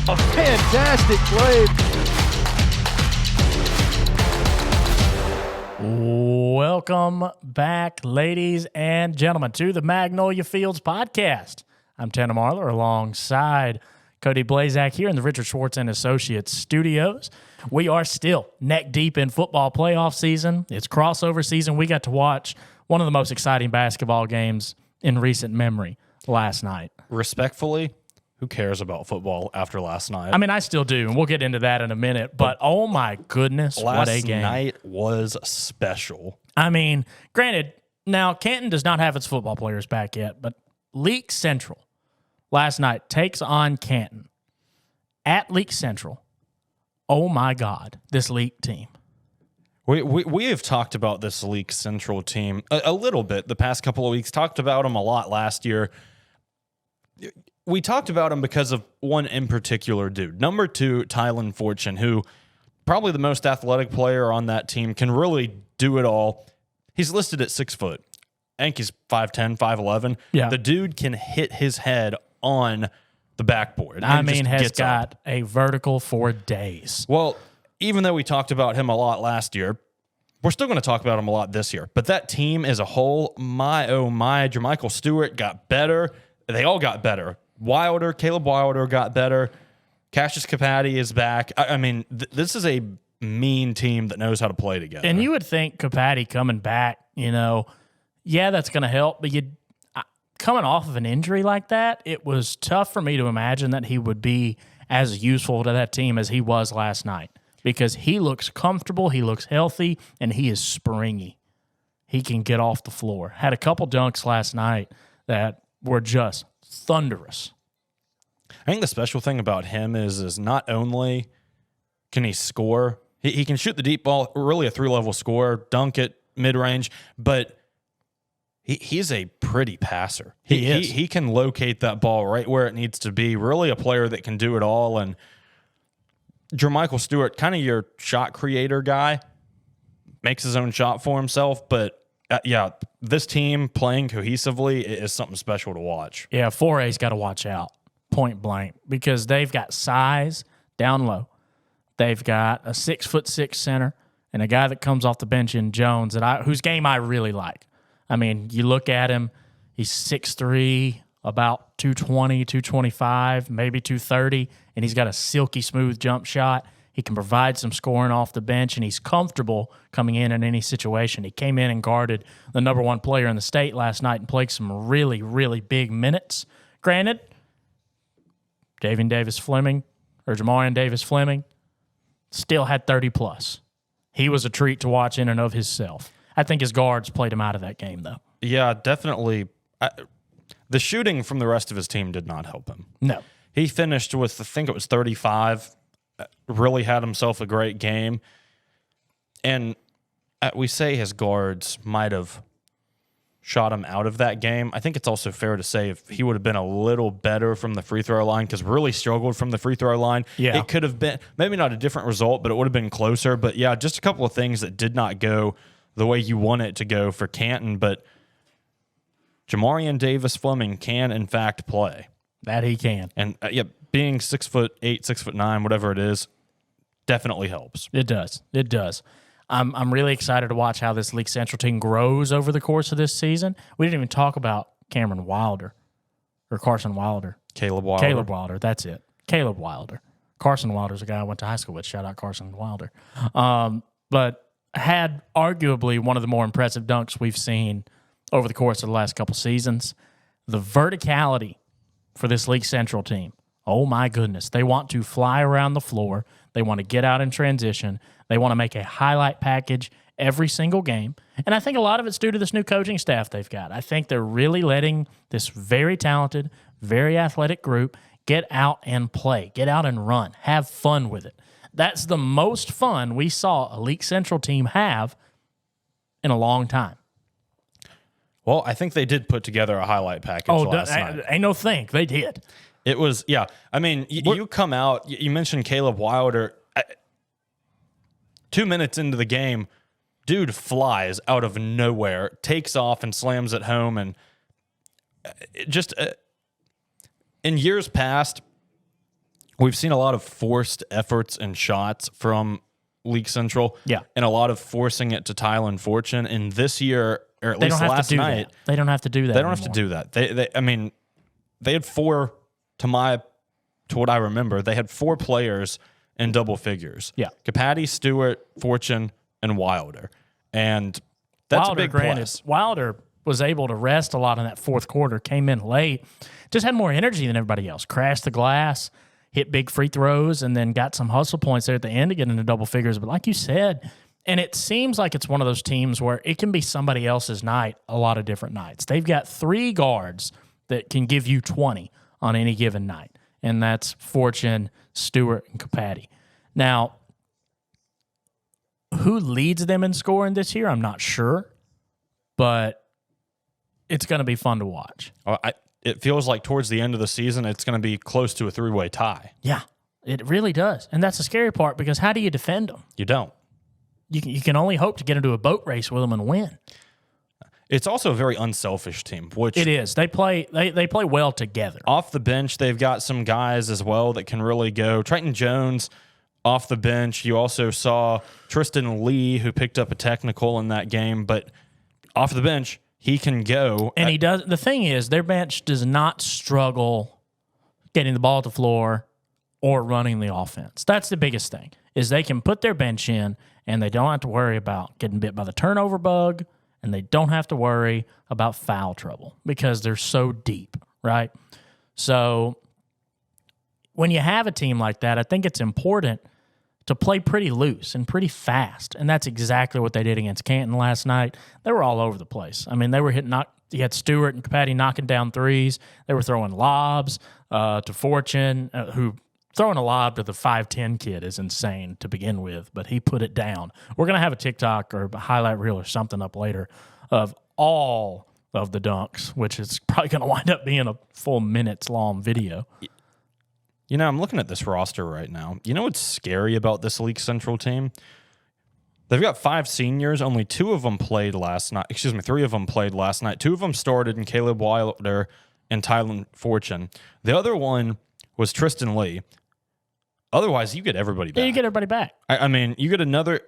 A fantastic play. Welcome back, ladies and gentlemen, to the Magnolia Fields podcast. I'm Tanner Marlar alongside Cody Blaszczak here in the Richard Schwartz and Associates studios. We are still neck deep in football playoff season. It's crossover season. We got to watch one of the most exciting basketball games in recent memory last night. Respectfully, who cares about football after last night? I mean, I still do, and we'll get into that in a minute. But oh my goodness, what a game. Last night was special. I mean, granted, now Canton does not have its football players back yet, but Leake Central last night takes on Canton at Leake Central. Oh my God, this Leake team. We have talked about this Leake Central team a little bit the past couple of weeks, talked about them a lot last year. We talked about him because of one in particular dude. Number 2, Tylen Fortune, who probably the most athletic player on that team, can really do it all. He's listed at 6 foot. I think he's 5'10", 5'11". Yeah. The dude can hit his head on the backboard. I mean, has got up a vertical for days. Well, even though we talked about him a lot last year, we're still going to talk about him a lot this year. But that team as a whole, my oh my, Jermichael Stewart got better. They all got better. Caleb Wilder got better. Cassius Capati is back. I mean, this is a mean team that knows how to play together. And you would think Capati coming back, yeah, that's going to help. But coming off of an injury like that, it was tough for me to imagine that he would be as useful to that team as he was last night, because he looks comfortable, he looks healthy, and he is springy. He can get off the floor. Had a couple dunks last night that were just thunderous. I think the special thing about him is not only can he score, he can shoot the deep ball, really a 3-level scorer, dunk it mid-range, but he's a pretty passer. He can locate that ball right where it needs to be. Really a player that can do it all. And Jermichael Stewart, kind of your shot creator guy, makes his own shot for himself, but yeah, this team playing cohesively is something special to watch. Yeah, 4A's got to watch out, point blank, because they've got size down low. They've got a 6'6" center and a guy that comes off the bench in Jones, whose game I really like. I mean, you look at him, he's 6'3", about 220, 225, maybe 230, and he's got a silky smooth jump shot. He can provide some scoring off the bench, and he's comfortable coming in any situation. He came in and guarded the number 1 player in the state last night and played some really, really big minutes. Granted, Jamarian Davis Fleming still had 30-plus. He was a treat to watch in and of himself. I think his guards played him out of that game, though. Yeah, definitely. The shooting from the rest of his team did not help him. No. He finished with, I think it was 35, really had himself a great game. And we say his guards might have shot him out of that game. I think it's also fair to say if he would have been a little better from the free throw line, because really struggled from the free throw line, it could have been maybe not a different result, but it would have been closer. But yeah, just a couple of things that did not go the way you want it to go for Canton. But Jamarian Davis Fleming can, in fact, play. That he can. And being 6'8", 6'9", whatever it is, definitely helps. It does. It does. I'm really excited to watch how this Leake Central team grows over the course of this season. We didn't even talk about Carson Wilder. Caleb Wilder. That's it. Caleb Wilder. Carson Wilder's a guy I went to high school with. Shout out Carson Wilder. But had arguably one of the more impressive dunks we've seen over the course of the last couple seasons. The verticality for this Leake Central team. Oh, my goodness. They want to fly around the floor. They want to get out in transition. They want to make a highlight package every single game. And I think a lot of it's due to this new coaching staff they've got. I think they're really letting this very talented, very athletic group get out and play, get out and run, have fun with it. That's the most fun we saw a Leake Central team have in a long time. Well, I think they did put together a highlight package last night. Ain't no think. They did. It was, yeah. I mean, you come out, you mentioned Caleb Wilder. 2 minutes into the game, dude flies out of nowhere, takes off and slams it home. And just in years past, we've seen a lot of forced efforts and shots from Leake Central. Yeah. And a lot of forcing it to Tylen Fortune. And this year, or at They least don't have last to do night, that. They don't have to do that. they don't have to do that. They had four, to what I remember, they had 4 players in double figures. Yeah. Capati, Stewart, Fortune, and Wilder. And that's Wilder, a big granted, plus. Wilder was able to rest a lot in that fourth quarter, came in late, just had more energy than everybody else. Crashed the glass, hit big free throws, and then got some hustle points there at the end to get into double figures. But like you said, and it seems like it's one of those teams where it can be somebody else's night a lot of different nights. They've got 3 guards that can give you 20 on any given night, and that's Fortune, Stewart, and Capati. Now, who leads them in scoring this year, I'm not sure, but it's going to be fun to watch. It feels like towards the end of the season, it's going to be close to a 3-way tie. Yeah, it really does. And that's the scary part, because how do you defend them? You don't. You can only hope to get into a boat race with them and win. It's also a very unselfish team, which It is. They play well together. off the bench, they've got some guys as well that can really go. Trenton Jones off the bench. You also saw Tristan Lee, who picked up a technical in that game, but off the bench, he can go. And he does. The thing is, their bench does not struggle getting the ball to the floor or running the offense. That's the biggest thing, is they can put their bench in and they don't have to worry about getting bit by the turnover bug, and they don't have to worry about foul trouble because they're so deep, right? So when you have a team like that, I think it's important to play pretty loose and pretty fast, and that's exactly what they did against Canton last night. They were all over the place. I mean, they were hitting. You had Stewart and Capati knocking down threes. They were throwing lobs to Fortune, who throwing a lob to the 5'10" kid is insane to begin with, but he put it down. We're going to have a TikTok or a highlight reel or something up later of all of the dunks, which is probably going to wind up being a full minutes-long video. You know, I'm looking at this roster right now. You know what's scary about this Leake Central team? They've got 5 seniors. Only 2 of them played last night. 3 of them played last night. 2 of them started in Caleb Wilder and Tylen Fortune. The other one was Tristan Lee. Otherwise, you get everybody back. Yeah, you get everybody back. I mean, you get another.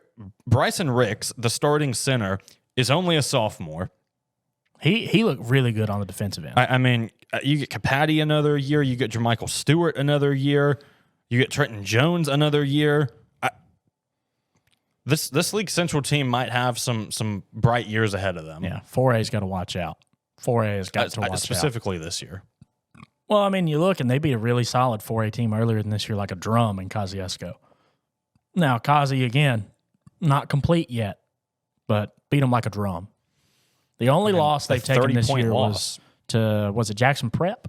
Bryson Ricks, the starting center, is only a sophomore. He looked really good on the defensive end. I mean, you get Capati another year. You get Jermichael Stewart another year. You get Trenton Jones another year. This League Central team might have some bright years ahead of them. Yeah, 4A's got to watch out. 4A's got to watch out. Specifically this year. Well, I mean, you look, and they beat a really solid 4A team earlier than this year, like a drum in Kosciuszko. Now, Kazi, again, not complete yet, but beat them like a drum. The only loss they've taken this year was it Jackson Prep?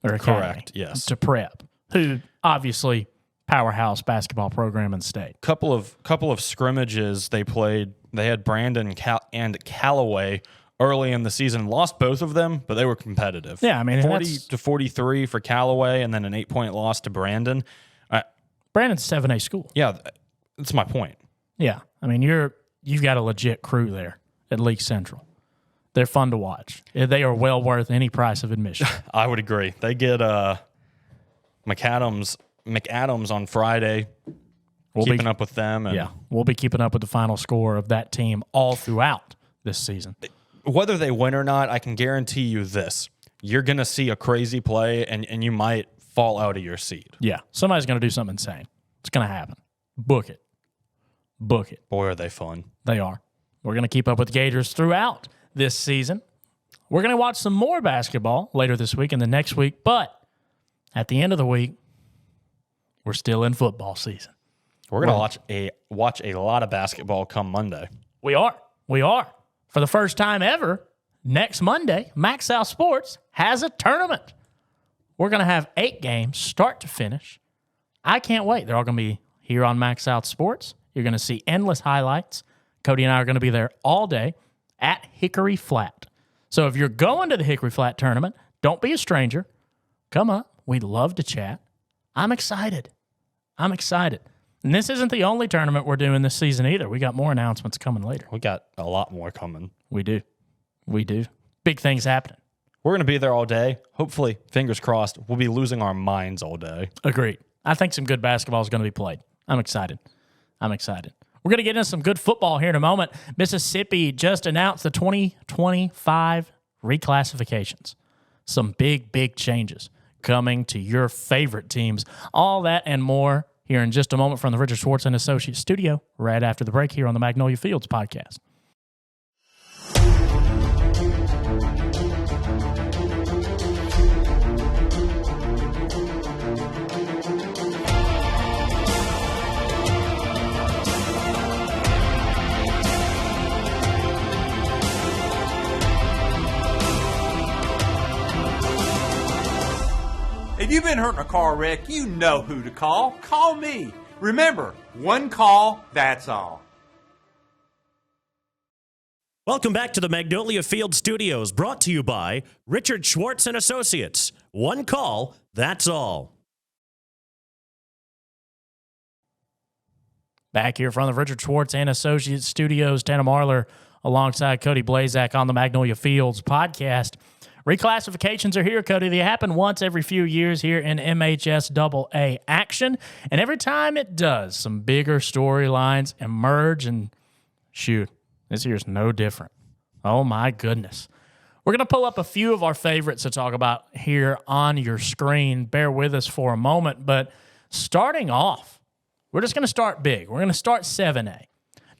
Or Academy? Correct, yes. To Prep, who obviously powerhouse basketball program in the state. Couple of scrimmages they played. They had Brandon and Callaway early in the season, lost both of them, but they were competitive. Yeah, I mean, 40-43 for Callaway, and then an 8-point loss to Brandon. Brandon's 7A school. Yeah, that's my point. Yeah, I mean, you've got a legit crew there at Leake Central. They're fun to watch. They are well worth any price of admission. I would agree. They get McAdams on Friday. Keeping up with them. And yeah, we'll be keeping up with the final score of that team all throughout this season. Whether they win or not, I can guarantee you this. You're going to see a crazy play, and you might fall out of your seat. Yeah, somebody's going to do something insane. It's going to happen. Book it. Book it. Boy, are they fun. They are. We're going to keep up with the Gators throughout this season. We're going to watch some more basketball later this week and the next week, but at the end of the week, we're still in football season. We're going to watch a lot of basketball come Monday. We are. For the first time ever, next Monday, MaxxSouth Sports has a tournament. We're going to have 8 games, start to finish. I can't wait. They're all going to be here on MaxxSouth Sports. You're going to see endless highlights. Cody and I are going to be there all day at Hickory Flat. So if you're going to the Hickory Flat tournament, don't be a stranger. Come up. We'd love to chat. I'm excited. And this isn't the only tournament we're doing this season either. We got more announcements coming later. We got a lot more coming. We do. Big things happening. We're going to be there all day. Hopefully, fingers crossed, we'll be losing our minds all day. Agreed. I think some good basketball is going to be played. I'm excited. We're going to get into some good football here in a moment. Mississippi just announced the 2025 reclassifications. Some big changes coming to your favorite teams. All that and more here in just a moment from the Richard Schwartz and Associates studio right after the break here on the Magnolia Fields podcast. If you've been hurt in a car wreck, you know who to call. Call me. Remember, one call, that's all. Welcome back to the Magnolia Field Studios, brought to you by Richard Schwartz and Associates. One call, that's all. Back here from the Richard Schwartz and Associates studios, Tanner Marlar alongside Cody Blaszczak on the Magnolia Fields podcast. Reclassifications are here, Cody. They happen once every few years here in MHSAA action. And every time it does, some bigger storylines emerge. And shoot, this year's no different. Oh, my goodness. We're going to pull up a few of our favorites to talk about here on your screen. Bear with us for a moment. But starting off, we're just going to start big. We're going to start 7A.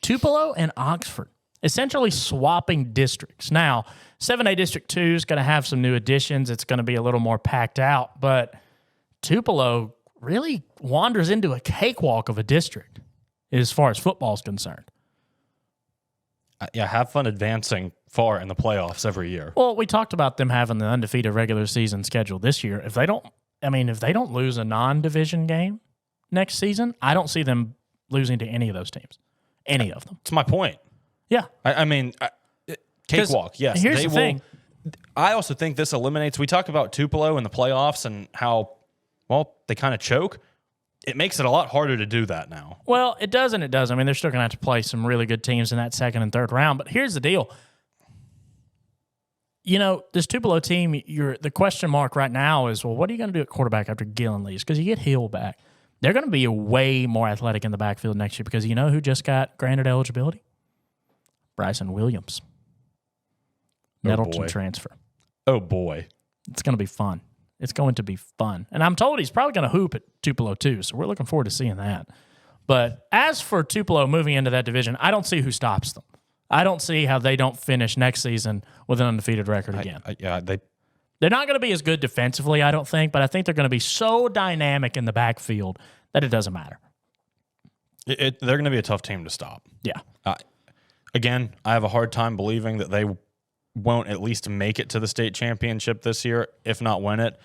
Tupelo and Oxford essentially swapping districts. Now, 7A District 2 is going to have some new additions. It's going to be a little more packed out, but Tupelo really wanders into a cakewalk of a district as far as football is concerned. Yeah, have fun advancing far in the playoffs every year. Well, we talked about them having the undefeated regular season schedule this year. If they don't lose a non-division game next season, I don't see them losing to any of those teams. Any of them. That's my point. Yeah. Cakewalk, yes. Here's the thing. I also think this eliminates, we talk about Tupelo in the playoffs and how, well, they kind of choke. It makes it a lot harder to do that now. Well, it does and it does. I mean, they're still going to have to play some really good teams in that second and third round. But here's the deal. You know, this Tupelo team, the question mark right now is, well, what are you going to do at quarterback after Gillen leaves? Because you get Hill back. They're going to be way more athletic in the backfield next year because you know who just got granted eligibility? Bryson Williams. Nettleton transfer. Oh, boy. It's going to be fun. It's going to be fun. And I'm told he's probably going to hoop at Tupelo too, so we're looking forward to seeing that. But as for Tupelo moving into that division, I don't see who stops them. I don't see how they don't finish next season with an undefeated record again. They're not going to be as good defensively, I don't think, but I think they're going to be so dynamic in the backfield that it doesn't matter. They're going to be a tough team to stop. Yeah. Again, I have a hard time believing that they won't at least make it to the state championship this year, if not win it.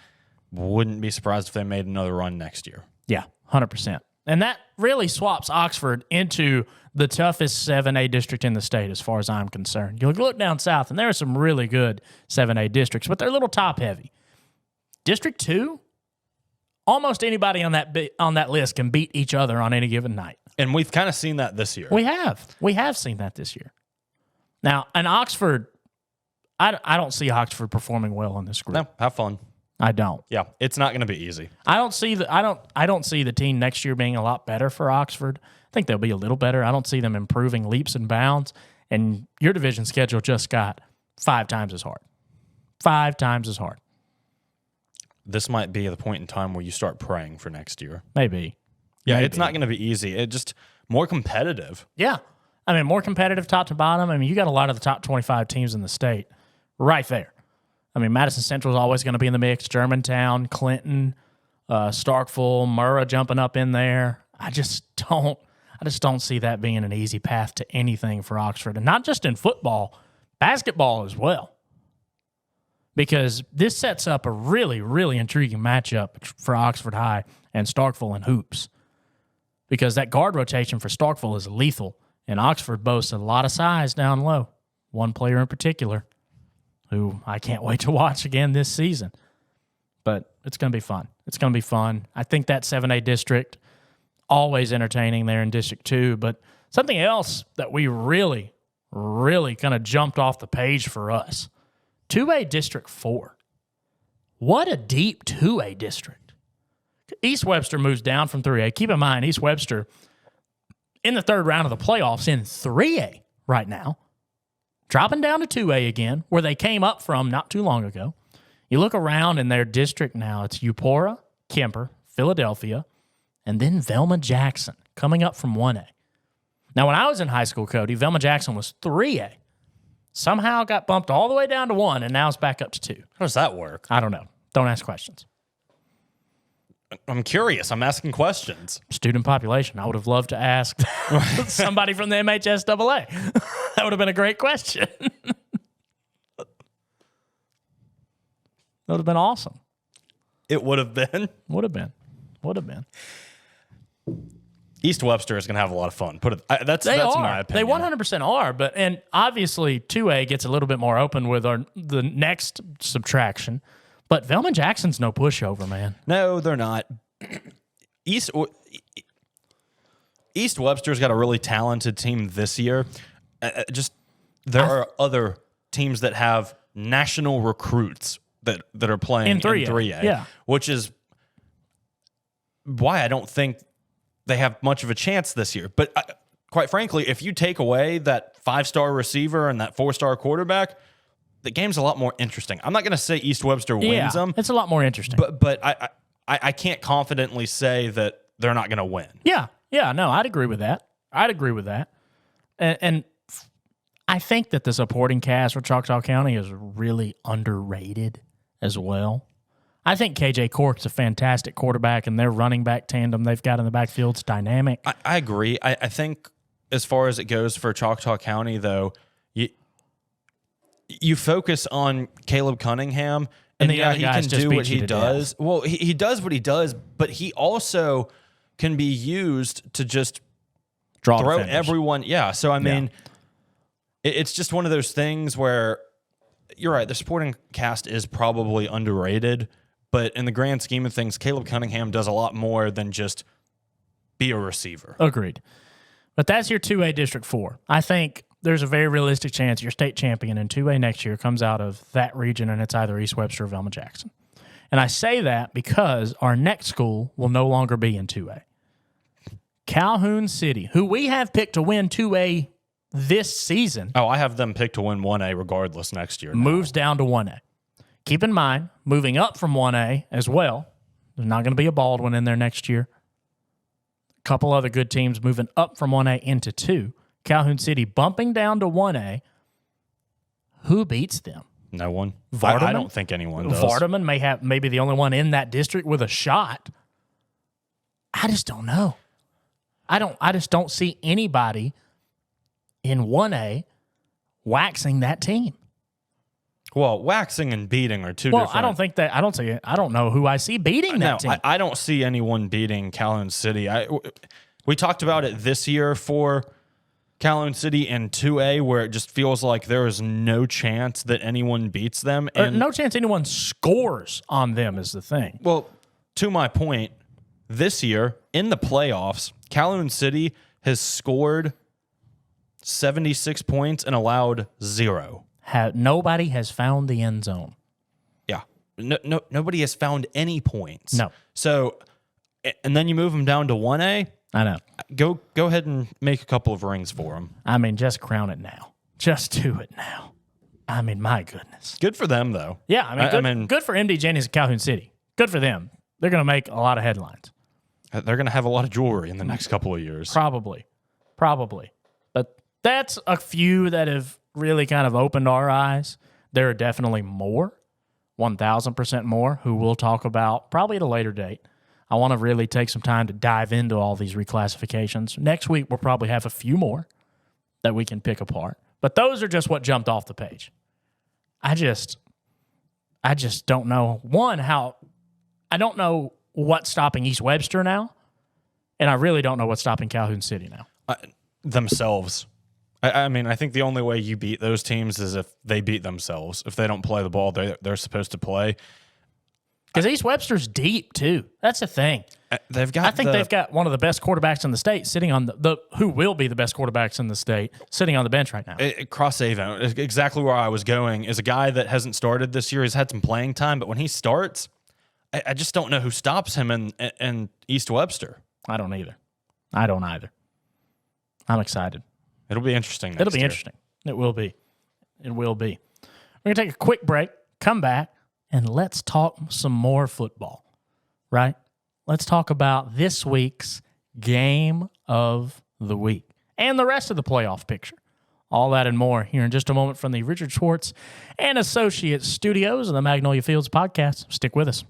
Wouldn't be surprised if they made another run next year. Yeah, 100%. And that really swaps Oxford into the toughest 7A district in the state as far as I'm concerned. You look down south, and there are some really good 7A districts, but they're a little top-heavy. District 2, almost anybody on that list can beat each other on any given night. And we've kind of seen that this year. We have seen that this year. Now, and Oxford, I don't see Oxford performing well in this group. No, have fun. I don't. Yeah, it's not going to be easy. I don't see the team next year being a lot better for Oxford. I think they'll be a little better. I don't see them improving leaps and bounds. And your division schedule just got 5 times as hard. 5 times as hard. This might be the point in time where you start praying for next year. Maybe. Yeah, it's not going to be easy. It's just more competitive. Yeah. I mean, more competitive top to bottom. I mean, you got a lot of the top 25 teams in the state right there. I mean, Madison Central is always going to be in the mix. Germantown, Clinton, Starkville, Murrah jumping up in there. I just don't see that being an easy path to anything for Oxford. And not just in football, basketball as well. Because this sets up a really, really intriguing matchup for Oxford High and Starkville in hoops. Because that guard rotation for Starkville is lethal. And Oxford boasts a lot of size down low. One player in particular who I can't wait to watch again this season. But it's going to be fun. It's going to be fun. I think that 7A district, always entertaining there in District 2. But something else that we really, really kind of jumped off the page for us 2A District 4. What a deep 2A district. East Webster moves down from 3A. Keep in mind, East Webster in the third round of the playoffs in 3A right now, dropping down to 2A again, where they came up from not too long ago. You look around in their district now, it's Eupora, Kemper, Philadelphia, and then Velma Jackson coming up from 1A. Now, when I was in high school, Cody, Velma Jackson was 3A. Somehow got bumped all the way down to 1, and now it's back up to 2. How does that work? I don't know. Don't ask questions. I'm curious. I'm asking questions. Student population. I would have loved to ask somebody from the MHSAA. That would have been a great question. That would have been awesome. It would have been. Would have been. Would have been. East Webster is going to have a lot of fun. That's my opinion. They 100% are, and obviously 2A gets a little bit more open with the next subtraction. But Velma Jackson's no pushover, man. No, they're not. East Webster's got a really talented team this year. There are other teams that have national recruits that are playing in 3A. Yeah. Which is why I don't think they have much of a chance this year. But quite frankly, if you take away that 5-star receiver and that 4-star quarterback, the game's a lot more interesting. I'm not going to say East Webster wins them. It's a lot more interesting. But I can't confidently say that they're not going to win. Yeah, no, I'd agree with that. And I think that the supporting cast for Choctaw County is really underrated as well. I think KJ Cork's a fantastic quarterback, and their running back tandem they've got in the backfield's dynamic. I agree. I think as far as it goes for Choctaw County, though, you focus on Caleb Cunningham, and the other he guys can just do beat what you he to does. death. Well, he does what he does, but he also can be used to just Throw everyone. Yeah. So, I mean, it's just one of those things where you're right. The supporting cast is probably underrated, but in the grand scheme of things, Caleb Cunningham does a lot more than just be a receiver. Agreed. But that's your 2A District 4. I think there's a very realistic chance your state champion in 2A next year comes out of that region, and it's either East Webster or Velma Jackson. And I say that because our next school will no longer be in 2A. Calhoun City, who we have picked to win 2A this season. Oh, I have them picked to win 1A regardless next year. Moves down to 1A. Keep in mind, moving up from 1A as well, there's not going to be a Baldwin in there next year. A couple other good teams moving up from 1A into 2. Calhoun City bumping down to 1A. Who beats them? No one. Vardaman? I don't think anyone does. Vardaman may be the only one in that district with a shot. I just don't know. I just don't see anybody in 1A waxing that team. Well, waxing and beating are two different. I don't think that. I don't know who I see beating that team. I don't see anyone beating Calhoun City. We talked about it this year for Calhoun City in 2A, where it just feels like there is no chance that anyone beats them. And no chance anyone scores on them is the thing. Well, to my point, this year in the playoffs, Calhoun City has scored 76 points and allowed 0. Nobody has found the end zone. Yeah. Nobody has found any points. No. So, and then you move them down to 1A. I know. Go ahead and make a couple of rings for them. I mean, just crown it now. Just do it now. I mean, my goodness. Good for them, though. Yeah, I mean, good for MD Jennings and Calhoun City. Good for them. They're going to make a lot of headlines. They're going to have a lot of jewelry in the next couple of years. Probably. But that's a few that have really kind of opened our eyes. There are definitely more, 1,000% more, who we'll talk about probably at a later date. I want to really take some time to dive into all these reclassifications. Next week, we'll probably have a few more that we can pick apart. But those are just what jumped off the page. I just don't know, I don't know what's stopping East Webster now, and I really don't know what's stopping Calhoun City now. Themselves. I mean, I think the only way you beat those teams is if they beat themselves. If they don't play the ball they're supposed to play. Because East Webster's deep, too. That's the thing. They've got. I think they've got one of the best quarterbacks in the state sitting on the who will be the best quarterbacks in the state sitting on the bench right now. Cross Avon, exactly where I was going, is a guy that hasn't started this year. He's had some playing time, but when he starts, I just don't know who stops him in East Webster. I don't either. I'm excited. It'll be interesting. It'll be interesting. It will be. It will be. We're going to take a quick break, come back, and let's talk some more football, right? Let's talk about this week's game of the week and the rest of the playoff picture. All that and more here in just a moment from the Richard Schwartz and Associates Studios of the Magnolia Fields podcast. Stick with us.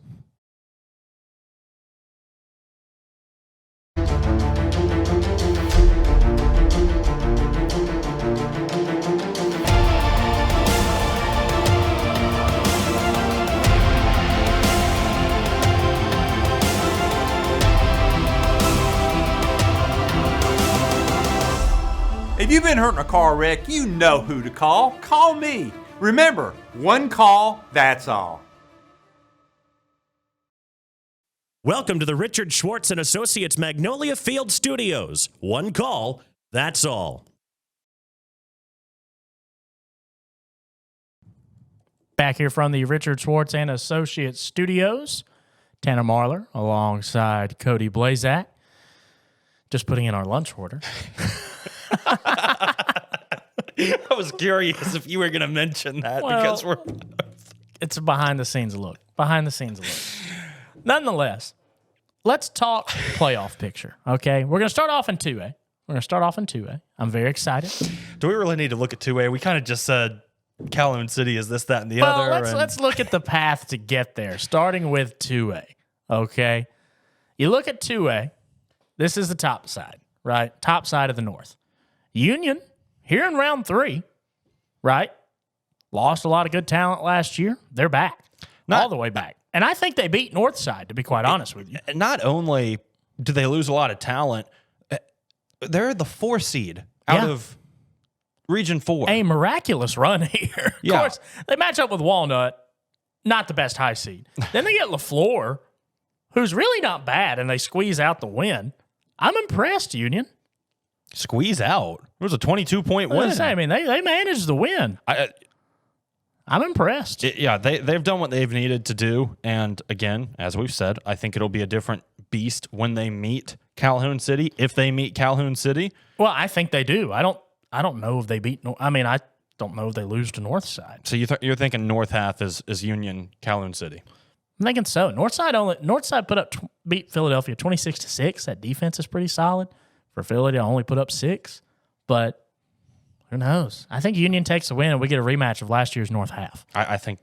If you've been hurt in a car wreck, you know who to call. Call me. Remember, one call, that's all. Welcome to the Richard Schwartz and Associates Magnolia Field Studios. One call, that's all. Back here from the Richard Schwartz and Associates Studios, Tanner Marlar alongside Cody Blaszczak. Just putting in our lunch order. I was curious if you were going to mention that because it's a behind-the-scenes look. Nonetheless, let's talk playoff picture, okay? We're going to start off in 2A. I'm very excited. Do we really need to look at 2A? We kind of just said Calhoun City is this, that, and the other. Let's look at the path to get there, starting with 2A, okay? You look at 2A. This is the top side, right? Top side of the North. Union, here in round 3, right? Lost a lot of good talent last year. They're back, all the way back. And I think they beat Northside, to be quite honest with you. Not only do they lose a lot of talent, they're the 4 seed out of Region 4. A miraculous run here. Of course, they match up with Walnut, not the best high seed. Then they get LaFleur, who's really not bad, and they squeeze out the win. I'm impressed, Union. Squeeze out. It was a 22-point win. I mean, they managed the win. I'm impressed. They've done what they've needed to do. And again, as we've said, I think it'll be a different beast when they meet Calhoun City, if they meet Calhoun City. Well, I think they do. I don't know if they beat. I don't know if they lose to Northside. So you're thinking North half is Union, Calhoun City. I'm thinking so. Northside beat Philadelphia 26-6. That defense is pretty solid. For Philadelphia, only put up 6, but who knows? I think Union takes the win, and we get a rematch of last year's North half. I think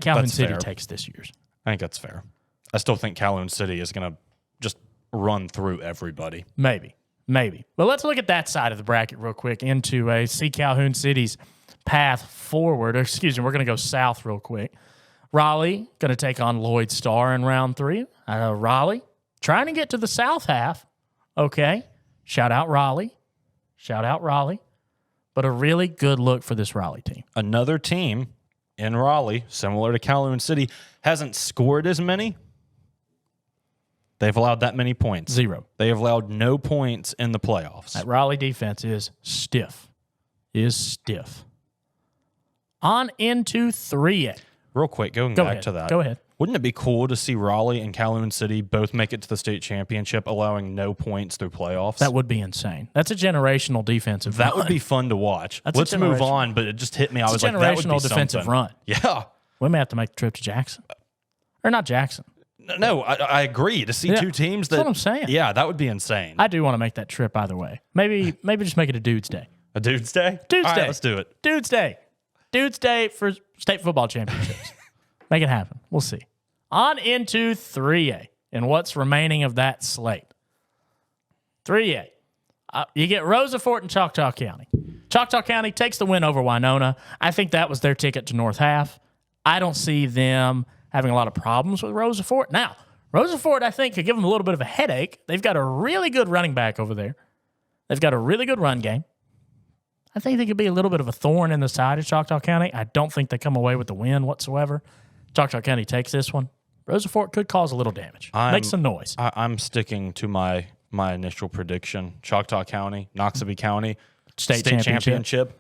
Calhoun City takes this year's. I think that's fair. I still think Calhoun City is going to just run through everybody. Maybe. But let's look at that side of the bracket real quick into see Calhoun City's path forward. We're going to go south real quick. Raleigh going to take on Lloyd Star in round 3. Raleigh trying to get to the south half. Okay. Shout out Raleigh. But a really good look for this Raleigh team. Another team in Raleigh, similar to Calhoun City, hasn't scored as many. They've allowed that many points. 0. They have allowed no points in the playoffs. That Raleigh defense is stiff. On into 3A. Real quick, going back to that. Go ahead. Wouldn't it be cool to see Raleigh and Calhoun City both make it to the state championship, allowing no points through playoffs? That would be insane. That's a generational defensive run. That would be fun to watch. Let's move on, but it just hit me. I was like, that would be generational defensive run. Yeah. We may have to make the trip to Jackson. Or not Jackson. No, I agree. To see two teams that's what I'm saying. Yeah, that would be insane. I do want to make that trip either way. Maybe just make it a dude's day. A dude's day? Dude's All day. right, let's do it. Dude's day. Dude's day for state football championships. Make it happen. We'll see. On into 3A and what's remaining of that slate. 3A. You get Rosa Fort and Choctaw County. Choctaw County takes the win over Winona. I think that was their ticket to North half. I don't see them having a lot of problems with Rosa Fort. Now, Rosa Fort, I think, could give them a little bit of a headache. They've got a really good running back over there. They've got a really good run game. I think they could be a little bit of a thorn in the side of Choctaw County. I don't think they come away with the win whatsoever. Choctaw County takes this one. Rosa Fork could cause a little damage. Make some noise. I'm sticking to my initial prediction. Choctaw County, Noxubee County, State championship.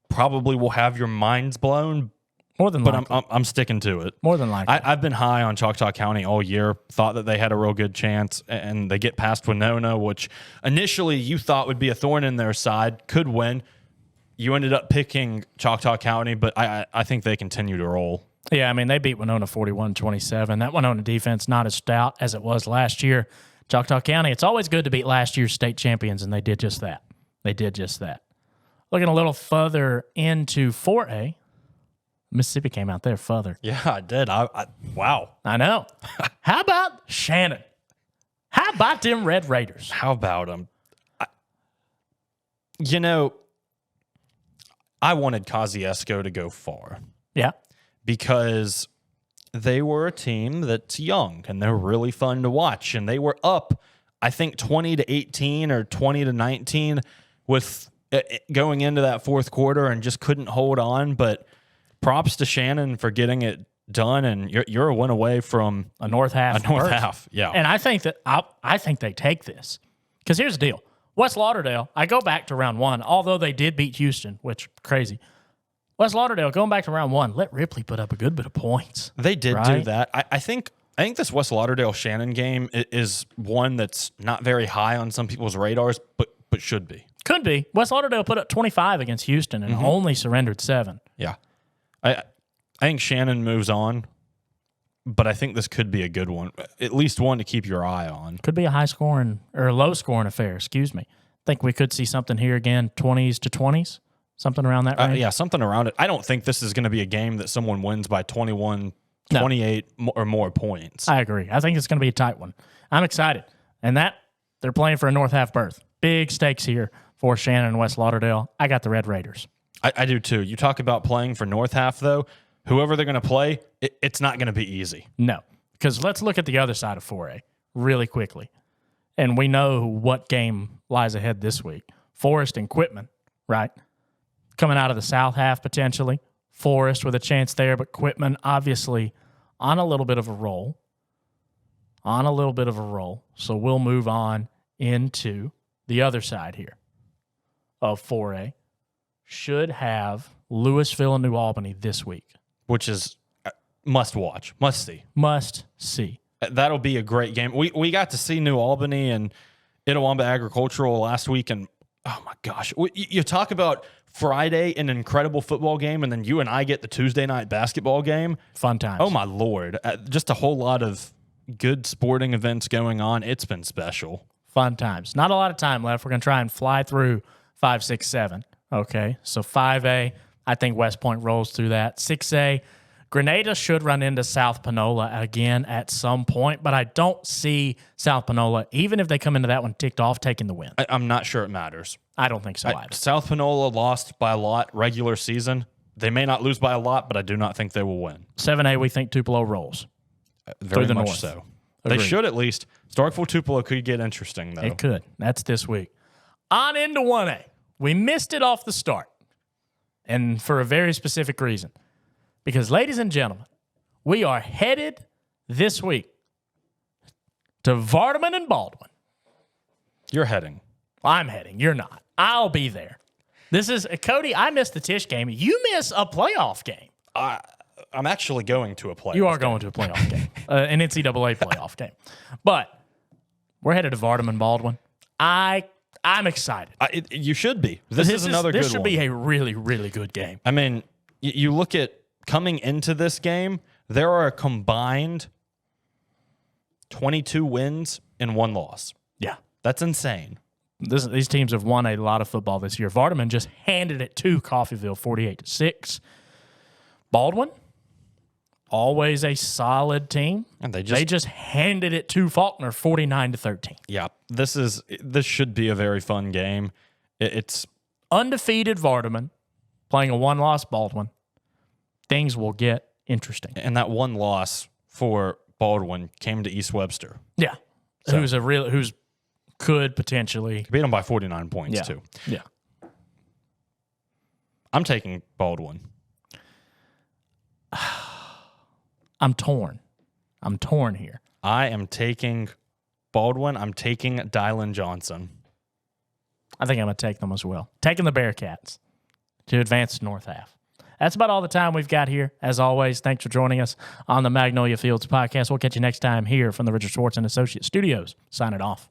Probably will have your minds blown, More than likely. but I'm sticking to it. More than likely. I've been high on Choctaw County all year. Thought that they had a real good chance, and they get past Winona, which initially you thought would be a thorn in their side, could win. You ended up picking Choctaw County, but I think they continue to roll. Yeah, I mean, they beat Winona 41-27. That Winona defense not as stout as it was last year. Choctaw County, it's always good to beat last year's state champions, and they did just that. Looking a little further into 4A, Mississippi came out there further. Yeah, I did. Wow. I know. How about Shannon? How about them Red Raiders? How about them? I wanted Kosciuszko to go far. Yeah. Because they were a team that's young and they're really fun to watch. And they were up, I think, 20-18 or 20-19 with going into that fourth quarter and just couldn't hold on. But props to Shannon for getting it done. And you're a win away from a north half. Yeah. And I think that I think they take this. Because here's the deal. West Lauderdale, I go back to round one, although they did beat Houston, which crazy. West Lauderdale, going back to round one, let Ripley put up a good bit of points. They did do that. I think this West Lauderdale Shannon game is one that's not very high on some people's radars, but should be. Could be. West Lauderdale put up 25 against Houston and only surrendered 7. Yeah. I think Shannon moves on, but I think this could be a good one, at least one to keep your eye on. Could be a high-scoring or a low-scoring affair, excuse me. Think we could see something here again, 20s to 20s? Something around that range? Yeah, something around it. I don't think this is going to be a game that someone wins by 21, 28 or more points. I agree. I think it's going to be a tight one. I'm excited. And that, they're playing for a north half berth. Big stakes here for Shannon and West Lauderdale. I got the Red Raiders. I do too. You talk about playing for north half, though. Whoever they're going to play, it's not going to be easy. No, because let's look at the other side of 4A really quickly. And we know what game lies ahead this week. Forest and Quitman, right? Coming out of the south half, potentially. Forest with a chance there, but Quitman obviously on a little bit of a roll. So we'll move on into the other side here of 4A. Should have Louisville and New Albany this week. Which is must watch, must see. Must see. That'll be a great game. We got to see New Albany and Itawamba Agricultural last week, and oh my gosh. You talk about Friday, an incredible football game, and then you and I get the Tuesday night basketball game. Fun times. Oh, my Lord. Just a whole lot of good sporting events going on. It's been special. Fun times. Not a lot of time left. We're going to try and fly through 5, 6, 7. Okay, so 5A, I think West Point rolls through that. 6A, Grenada should run into South Panola again at some point, but I don't see South Panola, even if they come into that one ticked off, taking the win. I'm not sure it matters. I don't think so either. South Panola lost by a lot regular season. They may not lose by a lot, but I do not think they will win. 7A, we think Tupelo rolls. Very the much north. so. Agreed. They should at least. Starkville Tupelo could get interesting, though. It could. That's this week. On into 1A. We missed it off the start, and for a very specific reason. Because, ladies and gentlemen, we are headed this week to Vardaman and Baldwyn. You're heading. I'm heading. You're not. I'll be there. This is Cody. I missed the Tisch game. You miss a playoff game. I'm actually going to a playoff. You are going to a playoff game, an NCAA playoff game. But we're headed to Vardaman and Baldwyn. I'm excited. You should be. This is another good one. This should be a really, really good game. I mean, you look at coming into this game, there are a combined 22 wins and 1 loss. Yeah. That's insane. These teams have won a lot of football this year. Vardaman just handed it to Coffeyville 48-6. Baldwin, always a solid team. And they just handed it to Faulkner 49-13. Yeah, this should be a very fun game. It's undefeated Vardaman playing a 1-loss Baldwin. Things will get interesting. And that 1 loss for Baldwin came to East Webster. Yeah, So- who's could potentially Beat them by 49 points too. Yeah, I'm taking Baldwin. I'm torn. I'm torn here. I am taking Baldwin. I'm taking Dylan Johnson. I think I'm going to take them as well. Taking the Bearcats to advance to North Half. That's about all the time we've got here. As always, thanks for joining us on the Magnolia Fields podcast. We'll catch you next time here from the Richard Schwartz and Associates Studios. Sign it off.